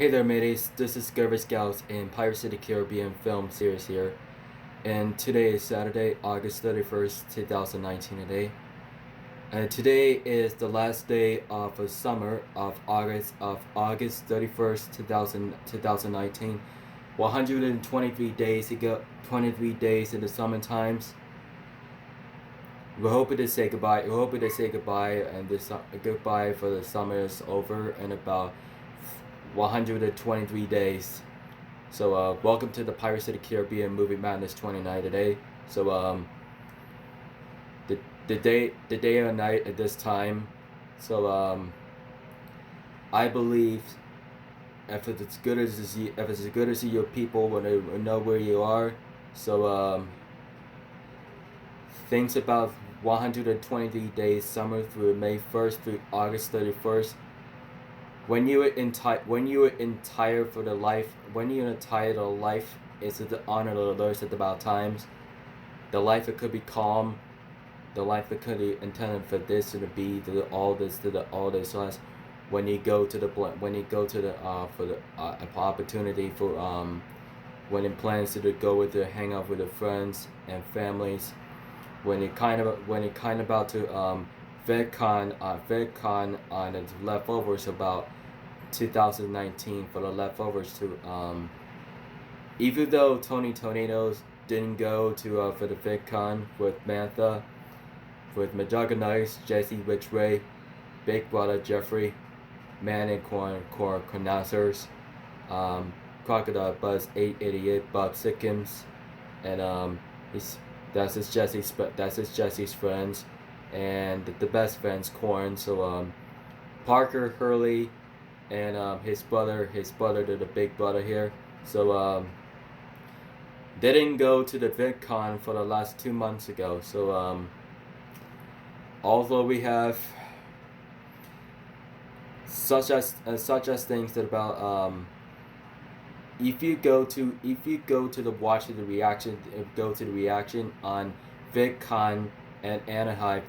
Hey there, mateys. This is Scuba Scouts in Pirates of the Caribbean film series here, and today is Saturday, August 31st, 2019 today. And today is the last day of the summer of August 31st, 2019. 123 days ago, 23 days in the summer times. We're hoping to say goodbye. We're hoping to say goodbye, and this goodbye for the summer is over in about 123 days. So welcome to the Pirates of the Caribbean Movie Madness 29 today. So the day or night at this time. So I believe if it's as good as your people when they know where you are. So things about 123 days summer through May 1st through August 31st. When you were entire for the life, when you're entire the life is the honor of the Lord at about times. The life that could be calm, the life that could be intended for this to be to the all this to the all this less. When you go to the for the opportunity for when it plans to go with the hang out with the friends and families. When it kind of about to VidCon on its leftovers about 2019 for the leftovers to even though Tony Tornadoes didn't go to for the VidCon with Mantha, with Majuggernice, Jesse Ridgway, Big Brother Jeffrey, Man and Cornazers, Crocodile Buzz 888, Bob Sickens, and that's his Jesse's friends, and the best friends Corn. So Parker Hurley, and his brother to the big brother here. So they didn't go to the VidCon for the last 2 months ago. So although we have such as things that about if you go to the watch of the reaction, go to the reaction on VidCon and Anaheim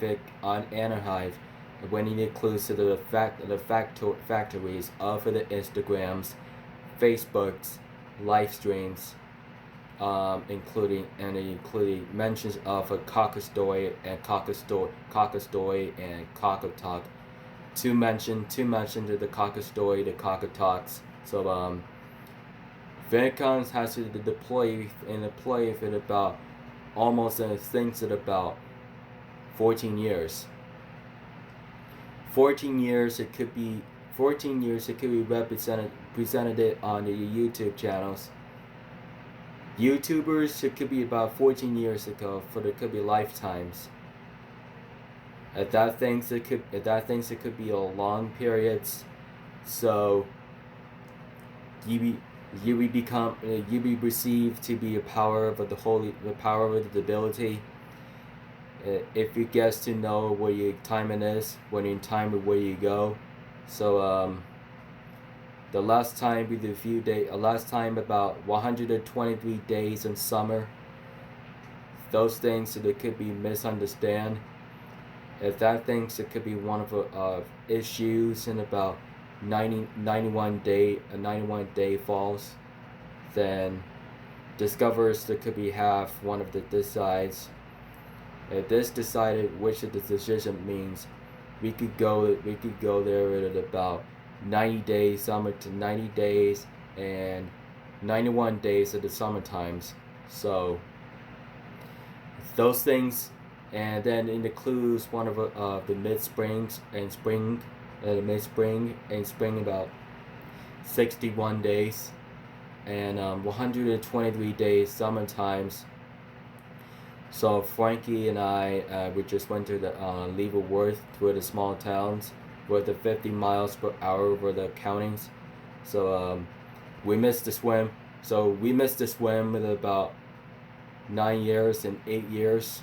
when it includes to the factories of the Instagrams, Facebooks, live streams, including mentions of a Cockastoy and Cockatalk. To mention to the Cockastoy, the Cockatalks. So VidCon has to deploy for about almost things at about 14 years. 14 years it could be presented on the YouTube channels. YouTubers it could be about 14 years ago for it could be lifetimes. At that things it could be a long periods. So you be received to be a power of the power of the ability. If you guess to know where your timing is, when in time of where you go. So the last time we did last time about 123 days in summer. Those things that could be misunderstood. If that thinks it could be one of issues in about 91 day falls, then discovers that could be half one of the decides. If this decided which of the decision means, we could go there at about 90 days, summer to 90 days, and 91 days at the summer times. So those things, and then it includes one of the mid-springs and spring, spring about 61 days, and 123 days summer times. So Frankie and I, we just went to the Leavenworth, to the small towns, with the 50 miles per hour over the countings. So we missed the swim. So we missed the swim with about 9 years and 8 years.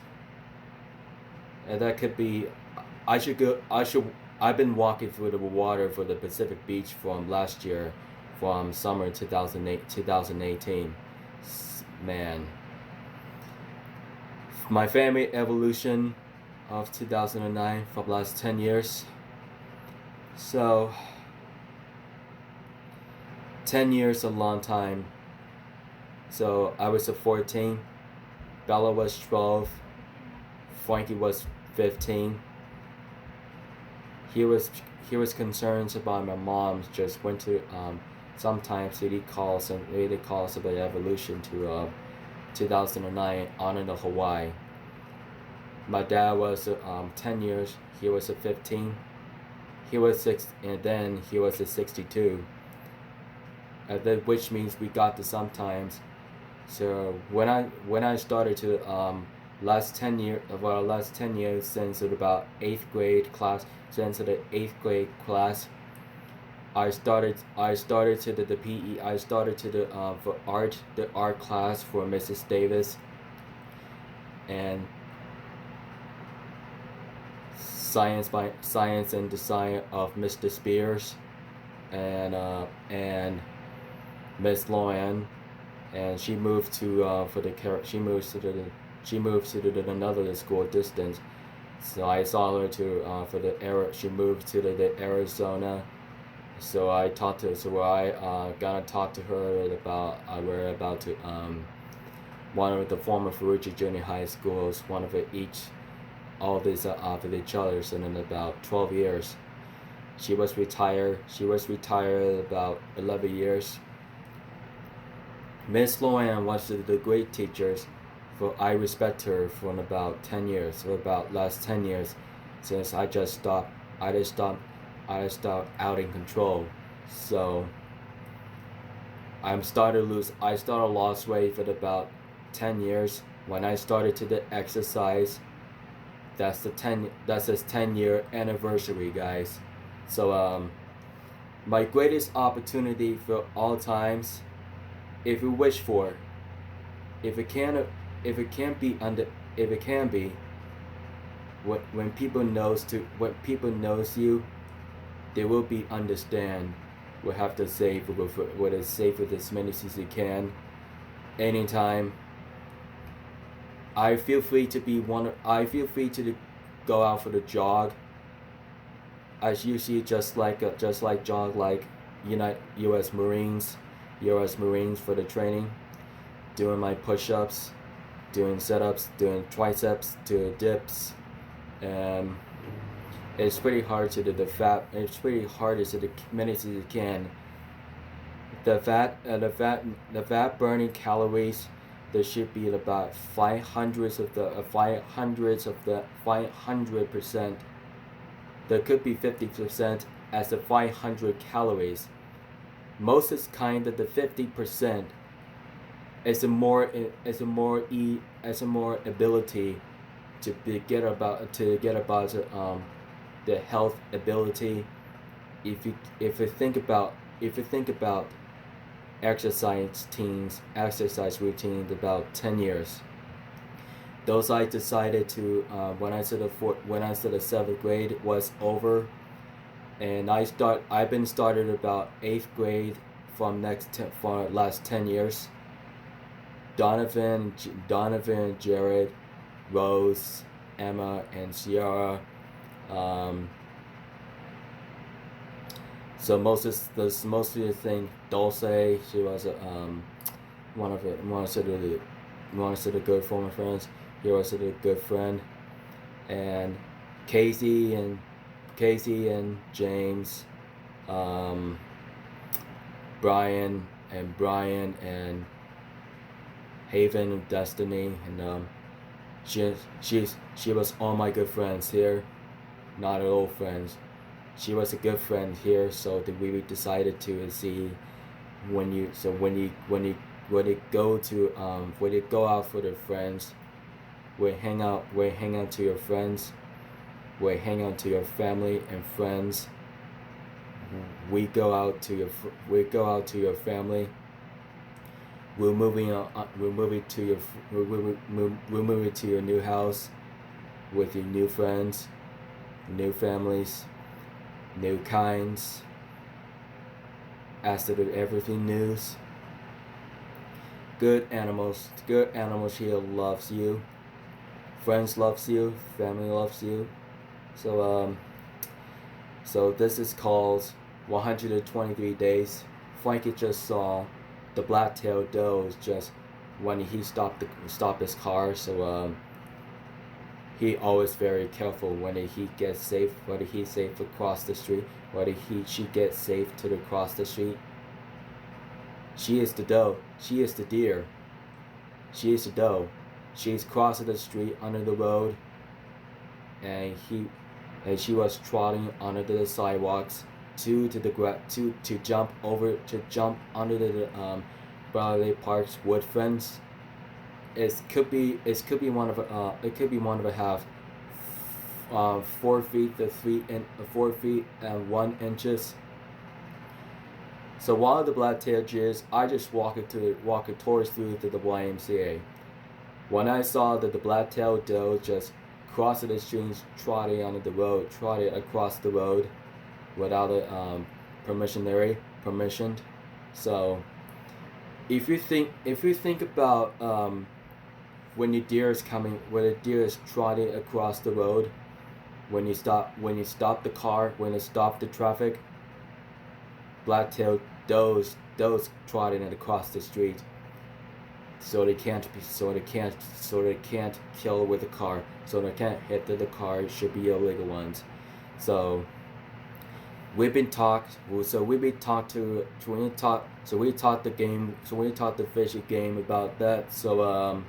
And that could be, I've been walking through the water for the Pacific Beach from last year, from summer 2018. Man. My family evolution of 2009 for the last 10 years. So 10 years a long time. So I was 14, Bella was 12, Frankie was 15. He was concerned about my mom. Just went to sometimes he calls about evolution to 2009 on into Hawaii. My dad was 10 years. He was a 15. He was 6, and then he was a 62. Which means we got to sometimes. So when I started to last 10 years since about 8th grade class, since the 8th grade class, I started to the PE. I started to the art class for Mrs. Davis, and science and design of Mr. Spears, and Miss Loan, and she moved to another school distance. So I saw her to she moved to the Arizona. So I talked to gonna talk to her about we're about to one of the former Ferrucci Junior High schools, one of each, all these after each other. So in about 12 years, she was retired about 11 years. Miss Loan was the great teachers. I respect her for about 10 years, or about last 10 years, since I stopped out in control. So I started lost weight for about 10 years. When I started to the exercise, that's his 10-year anniversary, guys. So my greatest opportunity for all times, if you wish for, if it can be, when people knows you, they will be understand. We'll have to save what is safe with as many as you can. Anytime. I feel free to go out for the jog. I usually just like jog like U.S. Marines for the training, doing my push-ups, doing sit-ups, doing triceps, doing dips. It's pretty hard to do it's pretty hard to do the many as you can. The fat burning calories, there should be about 500%. There could be 50% as the 500 calories. Most is kind of the 50% is a more ability to get about the health ability. If you think about exercise routines about 10 years. Those I decided to when I said the 7th grade was over, and I've been started about 8th grade for last 10 years. Donovan, Jared, Rose, Emma, and Sierra. So most of the thing, Dulce, she was one of the good former friends. He was a good friend, and Casey and James, Brian and Haven and Destiny, and she was all my good friends here, not old friends. She was a good friend here, so we decided to see when you go out for the friends, we hang out to your friends, we hang out to your family and friends. We go out to your family. We're moving to your new house with your new friends, new families, new kinds. As to everything news. Good animals here loves you. Friends loves you. Family loves you. So this is called 123 Days Frankie just saw the black-tailed doe just when he stopped his car. So he always very careful when he gets safe, whether he's safe across the street, whether she gets safe to across the street. She is the doe. She is the deer. She is the doe. She's crossing the street under the road, and she was trotting under the sidewalks to jump under the Broadway Park's wood fence. It could be one of a half 4 feet to 4 feet and 1 inches. So while the black-tailed deers, I just walked towards through to the YMCA. When I saw that the black-tailed doe just crossed the street, trotting across the road without a permissioned. So if you think about when the deer is trotting across the road, when you stop the car, when you stop the traffic, black-tailed does trotting across the street, so they can't kill with the car, so they can't hit the car. It should be illegal ones. So we taught the fishing game about that. So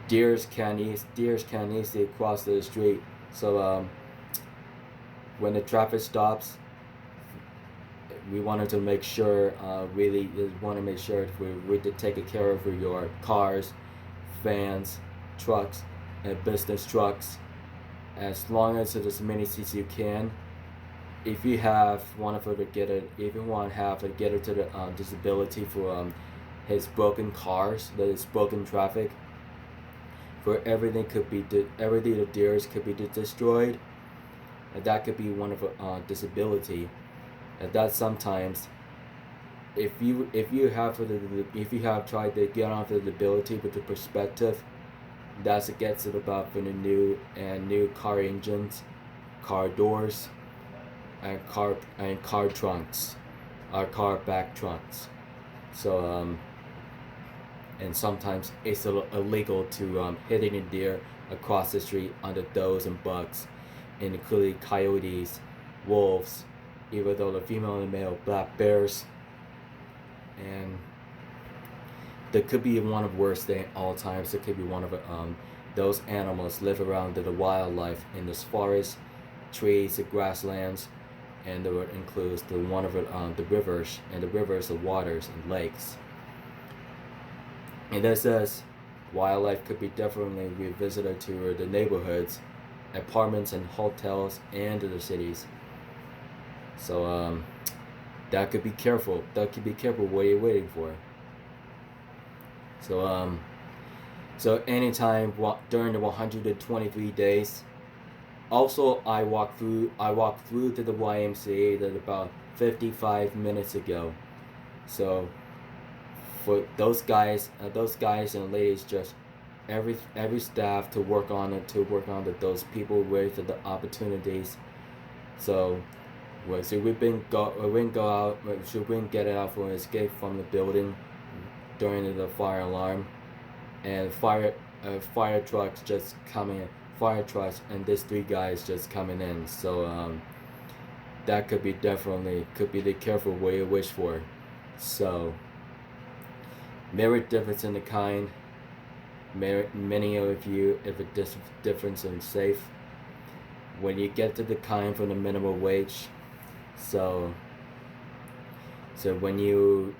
deers can easily cross the street. So when the traffic stops, we wanted to make sure, we did take care of your cars, vans, trucks, and business trucks, as long as it's as many as you can. If you want to get it to the disability for his broken cars, his broken traffic, for everything the deers could be destroyed, and that could be one of a disability. And that sometimes, if you have tried to get onto the ability with the perspective, that's it gets it about for the new car engines, car doors, and car trunks, car back trunks. So and sometimes it's illegal to hitting a deer across the street under does and bucks, including coyotes, wolves, even though the female and male black bears, and that could be one of the worst thing all times. It could be one of those animals live around the wildlife in the forests, trees, the grasslands, and it includes the rivers, the waters and lakes. And that says wildlife could be definitely revisited to the neighborhoods, apartments and hotels, and to the cities. So that could be careful. What you're waiting for. So anytime during the 123 days. Also, I walked through to the YMCA that about 55 minutes ago. So for those guys and ladies, just every staff to work on those people with the opportunities. So we didn't get it out for an escape from the building during the fire alarm, and fire trucks just coming, and these 3 guys just coming in. So that could be the careful what you wish for. So merit difference in the kind. Many of you, if a difference in safe, when you get to the kind from the minimum wage. So when you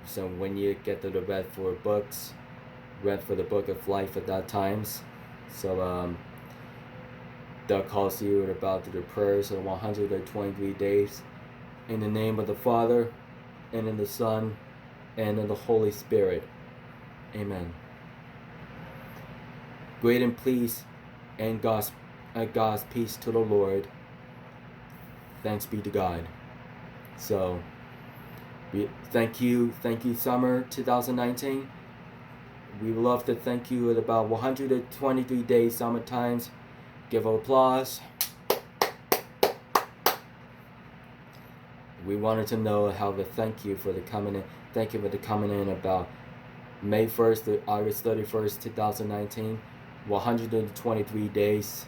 get to the read for the book of life at that times, so that calls you about the prayers of 123 days, in the name of the Father, and in the Son, and in the Holy Spirit. Amen. Great and please, and God's peace to the Lord. Thanks be to God. So, thank you, summer 2019. We would love to thank you at about 123 days summer times. Give applause. we wanted to know how to thank you for the coming in. Thank you for the coming in about May 1st to August 31st, 2019. 123 days.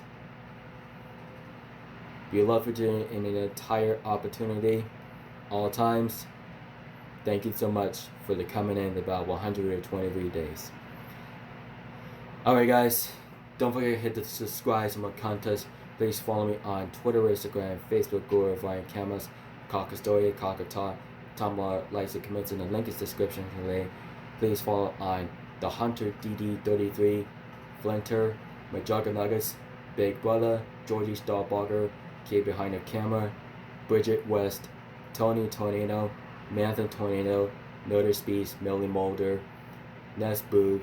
Be leveraging in an entire opportunity, all times. Thank you so much for the coming in about 123 days. Alright guys, don't forget to hit the subscribe to my contest. Please follow me on Twitter, Instagram, Facebook, Google, Ryan Cameras, Cocker Story, Cocker Talk, Tumblr, likes and comments in the link is description today. Please follow on The Hunter DD33, Flinter, Majorca Nuggets, Big Brother, Georgie Starbogger, Kid Behind the Camera, Bridget West, Tony Tornado, Manthan Tornado, Notre Speeds, Millie Mulder, Ness Boog,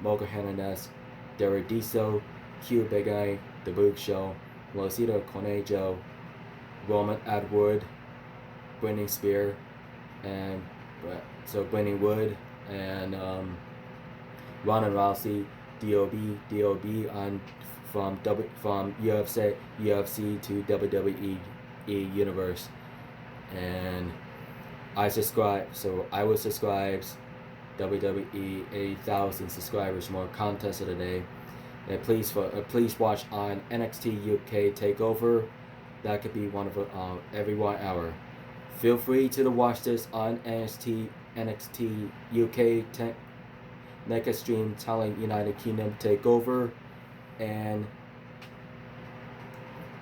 Mocha Hannah Ness, Derek Diso, Q Big Eye, The Boog Show, Rosita Cornejo, Roman Atwood, Brittany Spear, and Brittany Wood, and Ronda Rousey, DOB on from UFC to WWE Universe, and I will subscribe WWE 8,000 subscribers more contest of the day, and please watch on NXT UK Takeover. That could be one of every 1 hour. Feel free to watch this on NXT UK Next Stream Talent United Kingdom Takeover, and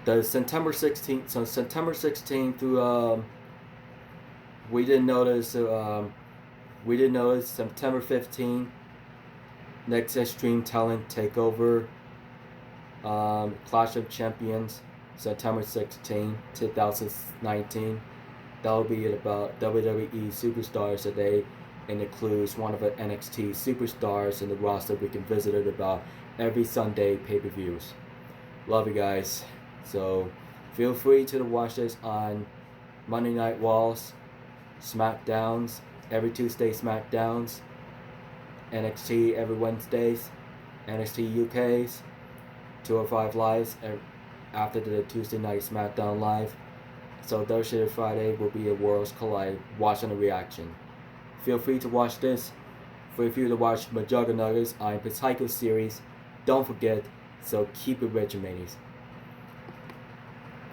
the September 16th. So September 16th through we didn't notice September 15th Next Extreme Talent Takeover, Clash of Champions, September 16, 2019. That'll be about WWE Superstars today, and includes one of the NXT Superstars in the roster we can visit it about every Sunday pay-per-views. Love you guys. So feel free to watch this on Monday Night Raws, SmackDowns, every Tuesday SmackDowns, NXT every Wednesdays, NXT UK's, 205 Lives after the Tuesday night SmackDown Live. So Thursday to Friday will be a Worlds Collide watching the reaction. Feel free to watch this. Feel free to watch Majorca Nuggets on Psycho series. Don't forget, so keep it rich, mateys.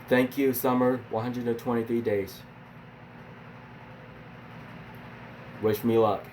Thank you, Summer. 123 days. Wish me luck.